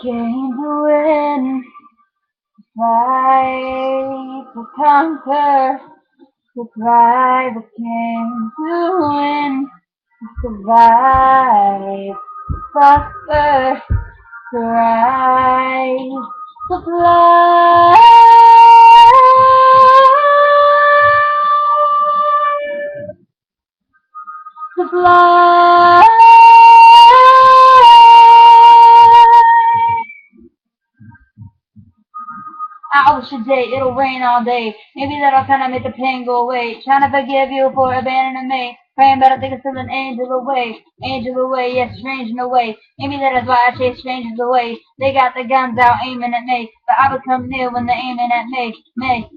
came to win, to fight, to conquer, to thrive. I came to win, to survive, to prosper, to rise, to fly, to fly. I wish a day it'll rain all day. Maybe that'll kinda make the pain go away. Trying to forgive you for abandoning me. Praying better think it's still an angel away. Angel away, yes, strange in a way. Maybe that is why I chase strangers away. They got the guns out aiming at me. But I become near when they're aiming at me. Me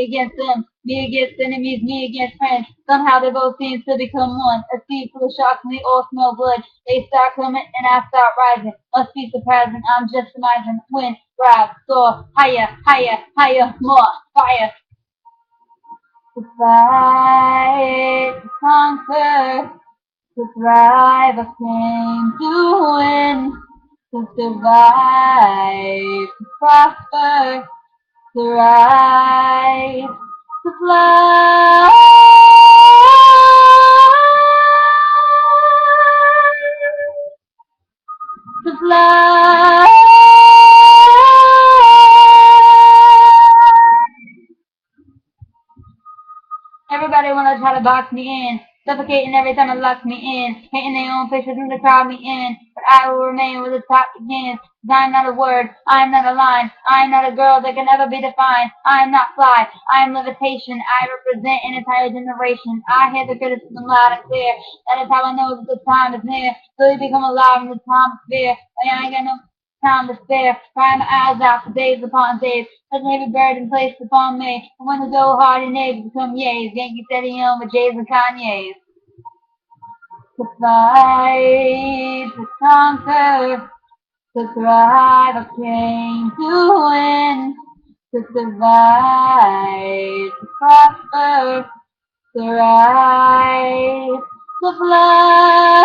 against them. Me against enemies, me against friends. Somehow they both seem to become one. A sea full of sharks and we all smell blood. They start coming and I start rising. Must be surprising, I'm just surmising. Wind, rise, soar, higher, higher, higher, more fire. To fight, to conquer, to thrive, I came to win, to survive, to prosper, to rise, to fly, to fly. Everybody wanna try to box me in, suffocating every time it locks me in, hating their own faces and they crowd me in, but I will remain where the top begins. 'Cause I am not a word, I am not a line, I am not a girl that can never be defined. I am not fly, I am levitation. I represent an entire generation. I hear the criticism loud and clear. That is how I know that the time is near. So you become alive in the time sphere. I ain't got no time to spare. Crying my eyes out for days upon days. Such a heavy burden placed upon me. And when the go hard and eggs become yays, Yankee steady on with J's and Kanye's. To fight, to conquer, to thrive, I came to win. To survive, to prosper, to rise, to fly.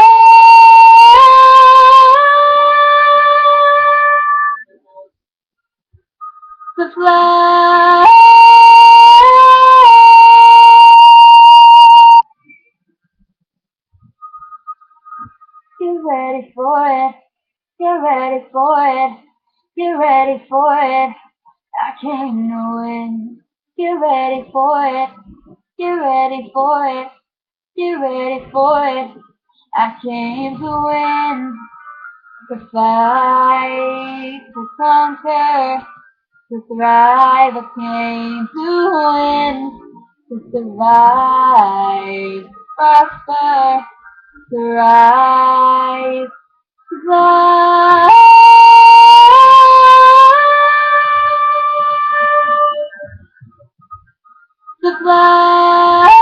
To fly. Get ready for it. Get ready for it. Get ready for it. I came to win. Get ready for it. Get ready for it. Get ready for it. I came to win. To fight. To conquer. To thrive. I came to win. To survive. To prosper. To rise. To fly. To fly.